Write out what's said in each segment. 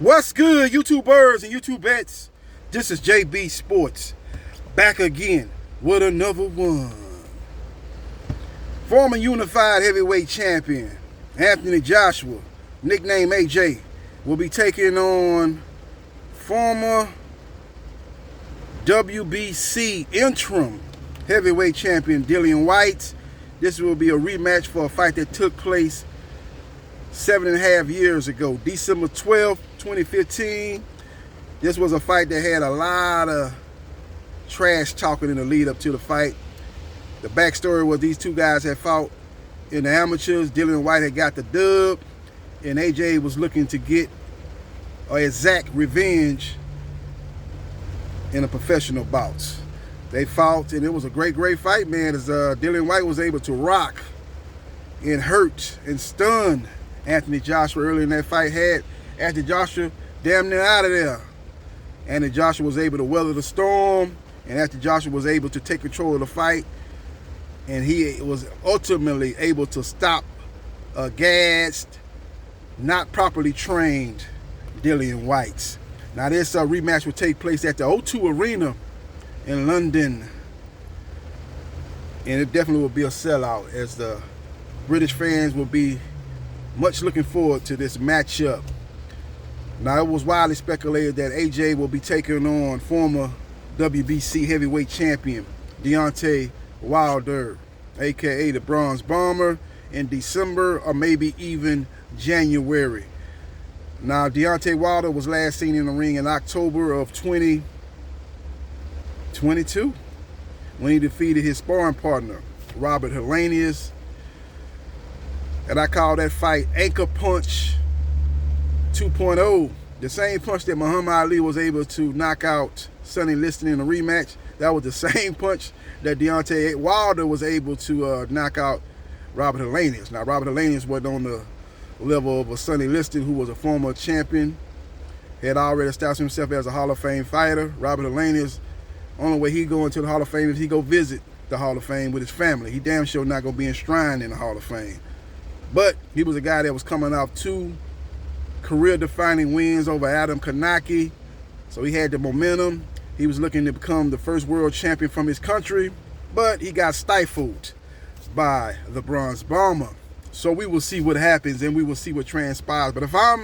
What's good, YouTubers and YouTubettes? This is JB Sports, back again with another one. Former unified heavyweight champion Anthony Joshua, nicknamed AJ, will be taking on former WBC interim heavyweight champion Dillian Whyte. This will be a rematch for a fight that took place 7.5 years ago, December 12th, 2015. This was a fight that had a lot of trash talking in the lead up to the fight. The backstory was these two guys had fought in the amateurs. Dillian Whyte had got the dub, and AJ was looking to get or exact revenge in a professional bout. They fought, and it was a great fight, man, as Dillian Whyte was able to rock and hurt and stun Anthony Joshua early in that fight. Had Anthony Joshua damn near out of there. Anthony Joshua was able to weather the storm, and Anthony Joshua was able to take control of the fight, and he was ultimately able to stop a gassed, not properly trained Dillian Whyte. Now this rematch will take place at the O2 Arena in London, and it definitely will be a sellout, as the British fans will be much looking forward to this matchup. Now, it was widely speculated that AJ will be taking on former WBC heavyweight champion Deontay Wilder, aka the Bronze Bomber, in December or maybe even January. Now, Deontay Wilder was last seen in the ring in October of 2022 when he defeated his sparring partner, Robert Helenius. And I call that fight Anchor Punch 2.0. The same punch that Muhammad Ali was able to knock out Sonny Liston in a rematch, that was the same punch that Deontay Wilder was able to knock out Robert Helenius. Now, Robert Helenius wasn't on the level of a Sonny Liston, who was a former champion, had already established himself as a Hall of Fame fighter. Robert Helenius, only way he go into the Hall of Fame is he go visit the Hall of Fame with his family. He damn sure not going to be enshrined in the Hall of Fame. But he was a guy that was coming off 2 career-defining wins over Adam Kanaki, so he had the momentum. He was looking to become the first world champion from his country, but he got stifled by the Bronze Bomber. So we will see what happens, and we will see what transpires. But if I'm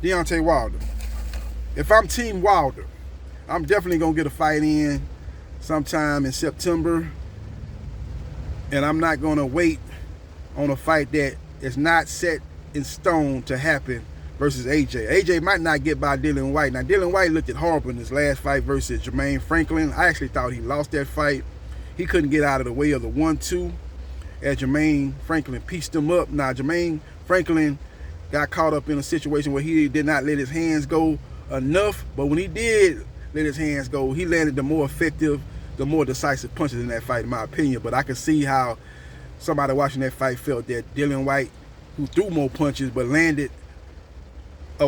Deontay Wilder, if I'm Team Wilder, I'm definitely going to get a fight in sometime in September, and I'm not going to wait on a fight that is not set in stone to happen versus AJ. AJ might not get by Dillian Whyte. Now, Dillian Whyte looked horrible in his last fight versus Jermaine Franklin. I actually thought he lost that fight. He couldn't get out of the way of the 1-2 as Jermaine Franklin pieced him up. Now, Jermaine Franklin got caught up in a situation where he did not let his hands go enough, but when he did let his hands go, he landed the more effective, the more decisive punches in that fight, in my opinion. But I could see how somebody watching that fight felt that Dillian Whyte, who threw more punches but landed at a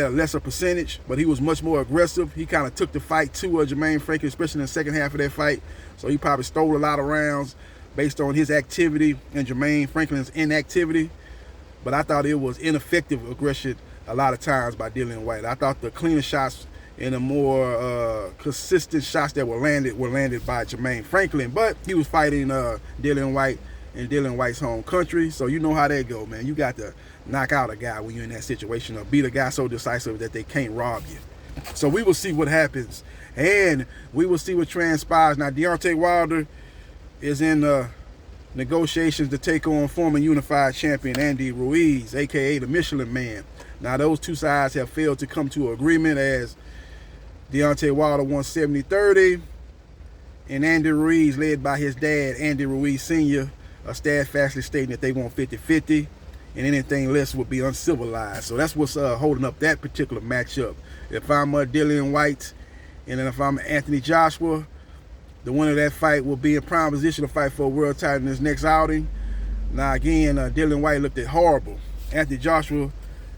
lesser percentage, but he was much more aggressive. He kind of took the fight to Jermaine Franklin, especially in the second half of that fight. So he probably stole a lot of rounds based on his activity and Jermaine Franklin's inactivity. But I thought it was ineffective aggression a lot of times by Dillian Whyte. I thought the cleaner shots and the more consistent shots that were landed by Jermaine Franklin. But he was fighting Dillian Whyte in Dillian Whyte's home country, so you know how that go, man. You got to knock out a guy when you're in that situation, or beat a guy so decisive that they can't rob you. So we will see what happens, and we will see what transpires. Now, Deontay Wilder is in negotiations to take on former unified champion Andy Ruiz, aka the Michelin Man. Now, those two sides have failed to come to agreement, as Deontay Wilder won 70-30, and Andy Ruiz, led by his dad, Andy Ruiz Sr., steadfastly stating that they want 50-50, and anything less would be uncivilized. So that's what's holding up that particular matchup. If I'm Dillian Whyte, and then if I'm Anthony Joshua, the winner of that fight will be in prime position to fight for a world title in his next outing. Now, again, Dillian Whyte looked horrible. Anthony Joshua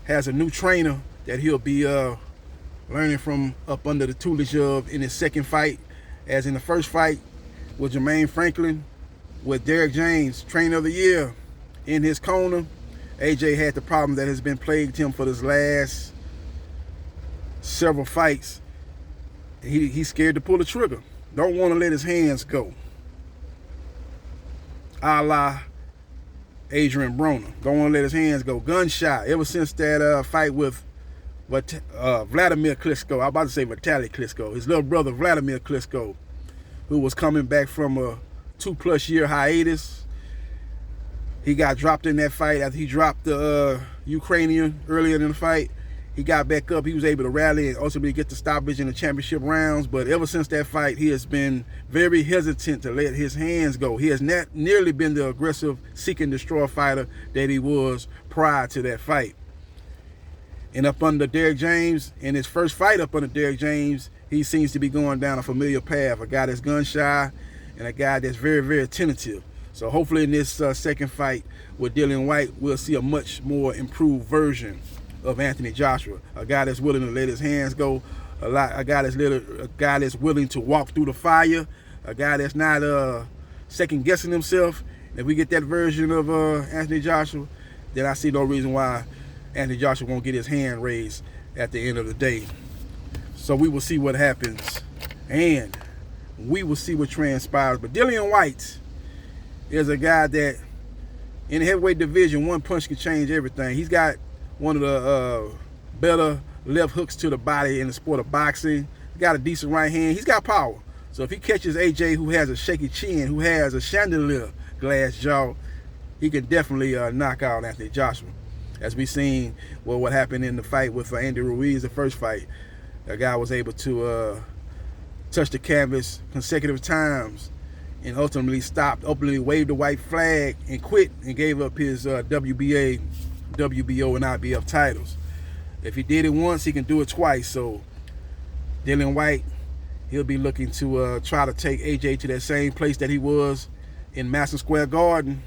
has a new trainer that he'll be learning from up under the tutelage of in his second fight. As in the first fight with Jermaine Franklin, with Derek James, trainer of the year, in his corner, AJ had the problem that has been plagued him for this last several fights. He's scared to pull the trigger. Don't want to let his hands go. A la Adrian Broner. Don't want to let his hands go. Gunshot. Ever since that fight with Vladimir Klitschko. I was about to say Vitaly Klitschko. His little brother Vladimir Klitschko, who was coming back from a 2+ year hiatus. He got dropped in that fight after he dropped the Ukrainian earlier in the fight. He got back up. He was able to rally and ultimately get the stoppage in the championship rounds. But ever since that fight, he has been very hesitant to let his hands go. He has not nearly been the aggressive, seek and destroy fighter that he was prior to that fight. And up under Derrick James, in his first fight up under Derrick James, he seems to be going down a familiar path. A guy that's gun shy and a guy that's very, very tentative. So hopefully in this second fight with Dillian Whyte, we'll see a much more improved version of Anthony Joshua. A guy that's willing to let his hands go. A guy that's willing to walk through the fire. A guy that's not second guessing himself. If we get that version of Anthony Joshua, then I see no reason why Anthony Joshua won't get his hand raised at the end of the day. So we will see what happens, and we will see what transpires. But Dillian Whyte is a guy that in the heavyweight division, one punch can change everything. He's got one of the better left hooks to the body in the sport of boxing. He got a decent right hand. He's got power. So if he catches AJ, who has a shaky chin, who has a chandelier glass jaw, he can definitely knock out Anthony Joshua. As we seen what happened in the fight with Andy Ruiz, the first fight. That guy was able to touch the canvas consecutive times and ultimately stopped, openly waved the white flag and quit and gave up his WBA, WBO, and IBF titles. If he did it once, he can do it twice. So Dillian Whyte, he'll be looking to try to take AJ to that same place that he was in Madison Square Garden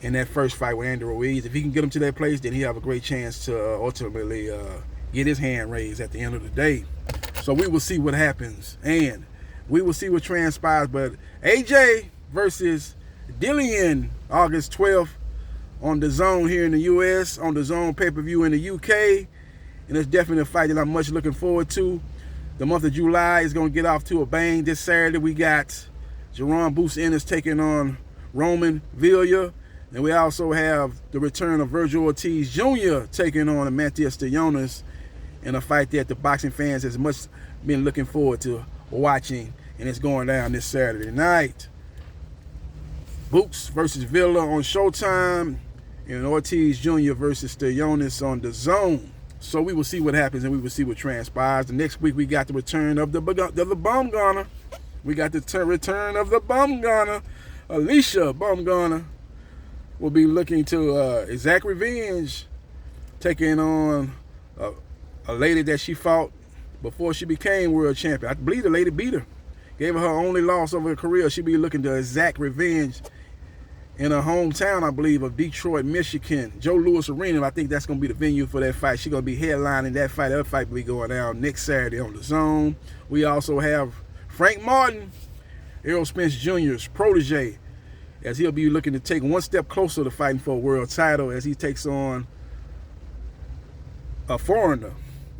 in that first fight with Andy Ruiz. If he can get him to that place, then he'll have a great chance to ultimately get his hand raised at the end of the day. So we will see what happens, and we will see what transpires. But AJ versus Dillian, August 12th on DAZN here in the U.S., on DAZN pay-per-view in the U.K., and it's definitely a fight that I'm much looking forward to. The month of July is going to get off to a bang. This Saturday we got Jerome Boots Ennis taking on Roman Villa. And we also have the return of Virgil Ortiz Jr. taking on Amantia Stellonis in a fight that the boxing fans has much been looking forward to watching. And it's going down this Saturday night. Boots versus Villa on Showtime, and Ortiz Jr. versus Stellonis on DAZN. So we will see what happens, and we will see what transpires. The next week we got the return of the Bum Gunner. We got the return of the Bum Gunner. Alicia Bum Gunner will be looking to exact revenge, taking on a lady that she fought before she became world champion. I believe the lady beat her. Gave her her only loss of her career. She'll be looking to exact revenge in her hometown, I believe, of Detroit, Michigan. Joe Louis Arena, I think that's going to be the venue for that fight. She's going to be headlining that fight. That fight will be going down next Saturday on DAZN. We also have Frank Martin, Errol Spence Jr.'s protege, as he'll be looking to take one step closer to fighting for a world title as he takes on a foreigner,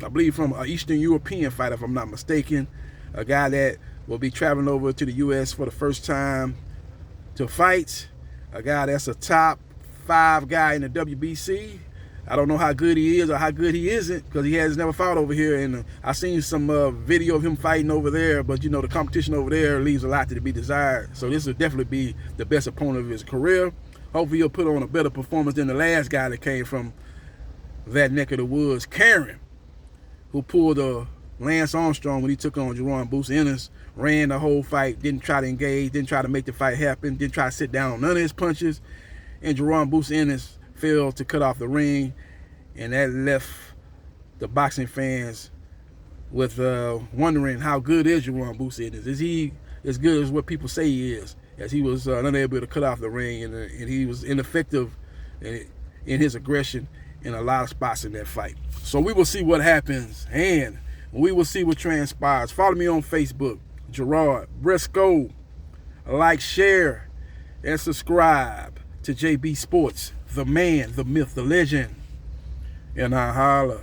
I believe from an Eastern European fighter, if I'm not mistaken, a guy that will be traveling over to the U.S. for the first time to fight, a guy that's a top 5 guy in the WBC. I don't know how good he is or how good he isn't, because he has never fought over here, and I've seen some video of him fighting over there, but you know, the competition over there leaves a lot to be desired. So this will definitely be the best opponent of his career. Hopefully he'll put on a better performance than the last guy that came from that neck of the woods, Karen, who pulled a Lance Armstrong when he took on Jerome Boots Ennis, ran the whole fight, didn't try to engage, didn't try to make the fight happen, didn't try to sit down on none of his punches, and Jerome Boots Ennis failed to cut off the ring, and that left the boxing fans with wondering how good is Jerome Boots Ennis. Is he as good as what people say he is? As he was unable to cut off the ring, and he was ineffective in his aggression in a lot of spots in that fight. So we will see what happens, and we will see what transpires. Follow me on Facebook, Gerard Briscoe. Like, share, and subscribe to JB Sports the man, the myth, the legend. And I holla.